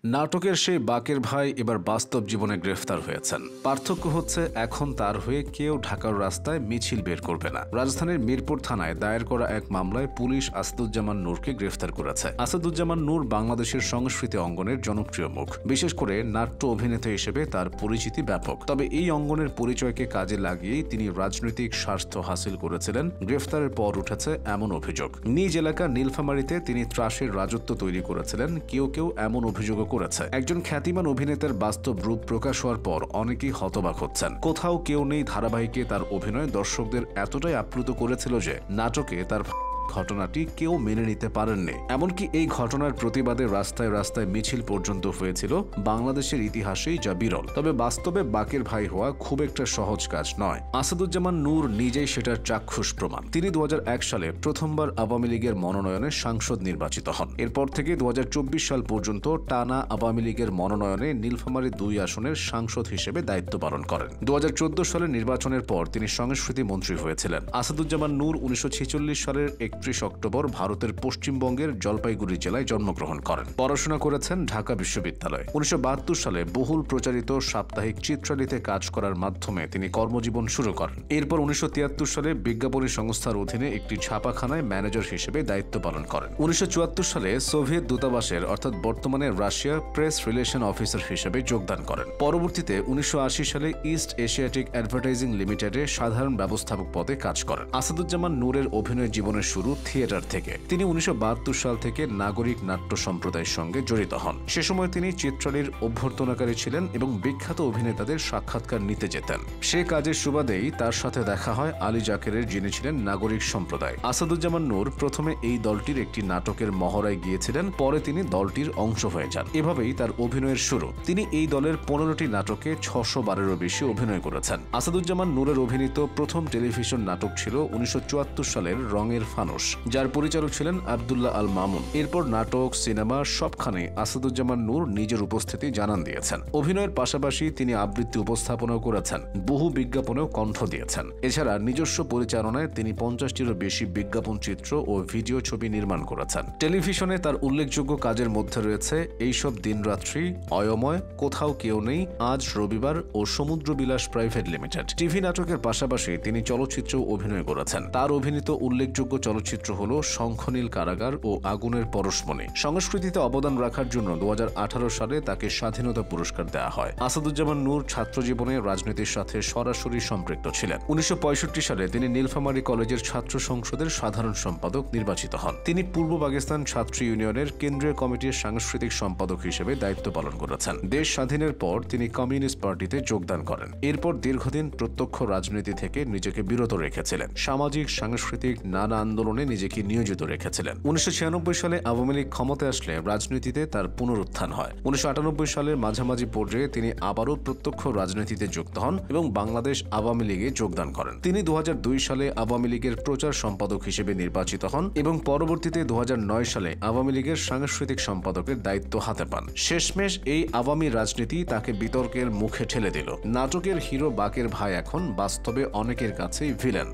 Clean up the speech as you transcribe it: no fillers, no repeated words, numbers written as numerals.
নাটকের সেই বাকের ভাই এবার বাস্তব জীবনে গ্রেফতার হয়েছেন। পার্থক্য হচ্ছে এখন তার হয়ে কেউ ঢাকার রাস্তায় মিছিল বের করবে না। রাজধানীর মিরপুর থানায় দায়ের করা এক মামলায় পুলিশ আসাদুজ্জামান নূরকে গ্রেফতার করেছে। আসাদুজ্জামান নূর বাংলাদেশের সংস্কৃতি অঙ্গনের জনপ্রিয় মুখ। বিশেষ করে নাট্য অভিনেতা হিসেবে তার পরিচিতি ব্যাপক। তবে এই অঙ্গনের পরিচয়কে কাজে লাগিয়েই তিনি রাজনৈতিক স্বার্থ হাসিল করেছিলেন। গ্রেফতারের পর উঠেছে এমন অভিযোগ, নিজ এলাকা নীলফামারীতে তিনি ত্রাসের রাজত্ব তৈরি করেছিলেন। কেউ কেউ এমন অভিযোগ করেছে। একজন খ্যাতিমান অভিনেতার বাস্তব রূপ প্রকাশ হওয়ার পর অনেকেই হতবাক হচ্ছেন। কোথাও কেউ নেই ধারাবাহিকে তার অভিনয় দর্শকদের এতটাই আপ্লুত করেছিল যে নাটকে তার ঘটনাটি কেউ মেনে নিতে পারেননি। এমনকি এই ঘটনার প্রতিবাদে রাস্তায় রাস্তায় মিছিল পর্যন্ত হয়েছিল বাংলাদেশের ইতিহাসেই, যা বিরল। তবে বাস্তবে বাকের ভাই হওয়া খুব একটা সহজ কাজ নয়। আসাদুজ্জামান নূর নিজেই সেটার চাক্ষুষ প্রমাণ। তিনি 2001 সালে প্রথমবার আওয়ামী লীগের মনোনয়নে সাংসদ নির্বাচিত হন। এরপর থেকে 2024 সাল পর্যন্ত টানা আওয়ামী লীগের মনোনয়নে নীলফামারী 2 আসনের সাংসদ হিসেবে দায়িত্ব পালন করেন। 2014 সালের নির্বাচনের পর তিনি সংস্কৃতি মন্ত্রী হয়েছিলেন। আসাদুজ্জামান নূর 1946 সালের 31 অক্টোবর ভারতের পশ্চিমবঙ্গের জলপাইগুড়ি জেলায় জন্মগ্রহণ করেন। পড়াশোনা করেছেন ঢাকা বিশ্ববিদ্যালয়ে। 1972 সালে বহুল প্রচারিত সাপ্তাহিক চিত্রালীতে কাজ করার মাধ্যমে তিনি কর্মজীবন শুরু করেন। এরপর 1973 সালে বিজ্ঞাপনী সংস্থার অধীনে একটি ছাপাখানায় ম্যানেজার হিসেবে দায়িত্ব পালন করেন। 1974 সালে সোভিয়েত দূতাবাসের অর্থাৎ বর্তমানে রাশিয়ার প্রেস রিলেশন অফিসার হিসেবে যোগদান করেন। পরবর্তীতে 1980 সালে ইস্ট এশিয়াটিক অ্যাডভার্টাইজিং লিমিটেডে সাধারণ ব্যবস্থাপক পদে কাজ করেন। আসাদুজ্জামান নূরের অভিনয় জীবনের শুরু থিয়েটার থেকে। তিনি 1972 সাল থেকে নাগরিক নাট্য সম্প্রদায়ের সঙ্গে জড়িত হন। সে সময় তিনি চিত্রালীর অভ্যর্থনাকারী ছিলেন এবং বিখ্যাত অভিনেতাদের সাক্ষাৎকার নিতে যেতেন। সে কাজের সুবাদেই তার সাথে দেখা হয় আলী জাকেরের, যিনি ছিলেন নাগরিক সম্প্রদায়। আসাদুজ্জামান নূর প্রথমে এই দলটির একটি নাটকের মহড়ায় গিয়েছিলেন, পরে তিনি দলটির অংশ হয়ে যান। এভাবেই তার অভিনয়ের শুরু। তিনি এই দলের 15টি নাটকে 612-এরও বেশি অভিনয় করেছেন। আসাদুজ্জামান নূরের অভিনীত প্রথম টেলিভিশন নাটক ছিল 1974 সালের রঙের ফানুস, যার পরিচালক ছিলেন আব্দুল্লাহ আল মামুন। এরপর নাটক, সিনেমা সবখানে আসাদুজ্জামান নূর নিজের উপস্থিতি জানান দিয়েছেন। অভিনয়ের পাশাপাশি তিনি আবৃত্তি উপস্থাপনাও করেছেন, বহু বিজ্ঞাপনেও কণ্ঠ দিয়েছেন। এছাড়া নিজস্ব পরিচালনায় তিনি 50টিরও বেশি বিজ্ঞাপন চিত্র ও ভিডিও ছবি নির্মাণ করেছেন। টেলিভিশনে তার উল্লেখযোগ্য কাজের মধ্যে রয়েছে এইসব দিনরাত্রি, অয়ময়, কোথাও কেউ নেই, আজ রবিবার ও সমুদ্র বিলাস প্রাইভেট লিমিটেড। টিভি নাটকের পাশাপাশি তিনি চলচ্চিত্রেও অভিনয় করেছেন। তার অভিনীত উল্লেখযোগ্য চলচ্চিত্র হল শঙ্খনীল কারাগার ও আগুনের পরশমণি। সংস্কৃতিতে অবদান রাখার জন্য 2018 সালে তাকে স্বাধীনতা পুরস্কার দেওয়া হয়। আসাদুজ্জামান নূর ছাত্র জীবনে রাজনীতির সাথে সরাসরি সম্পৃক্ত ছিলেন। 1965 সালে তিনি নীলফামারী কলেজের ছাত্র সংসদের সাধারণ সম্পাদক নির্বাচিত হন। তিনি পূর্ব পাকিস্তান ছাত্র ইউনিয়নের কেন্দ্রীয় কমিটির সাংস্কৃতিক সম্পাদক হিসেবে দায়িত্ব পালন করেছেন। দেশ স্বাধীনের পর তিনি কমিউনিস্ট পার্টিতে যোগদান করেন। এরপর দীর্ঘদিন প্রত্যক্ষ রাজনীতি থেকে নিজেকে বিরত রেখেছিলেন। সামাজিক সাংস্কৃতিক নানা আন্দোলনে নিজেকে নিয়োজিত রেখেছিলেন। 1996 সালে আওয়ামী লীগ ক্ষমতায় আসলে রাজনীতিতে তার পুনরুত্থান হয়। 1998 সালের মাঝামাঝি পর্যায়ে তিনি আবারও প্রত্যক্ষ রাজনীতিতে যুক্ত হন এবং বাংলাদেশ আওয়ামী লীগে যোগদান করেন। তিনি 2002 সালে আওয়ামী লীগের প্রচার সম্পাদক হিসেবে নির্বাচিত হন এবং পরবর্তীতে 2009 সালে আওয়ামী লীগের সাংস্কৃতিক সম্পাদকের দায়িত্ব হাতে পান। শেষমেশ এই আওয়ামী রাজনীতি তাকে বিতর্কের মুখে ঠেলে দিল। নাটকের হিরো বাকের ভাই এখন বাস্তবে অনেকের কাছেই ভিলেন।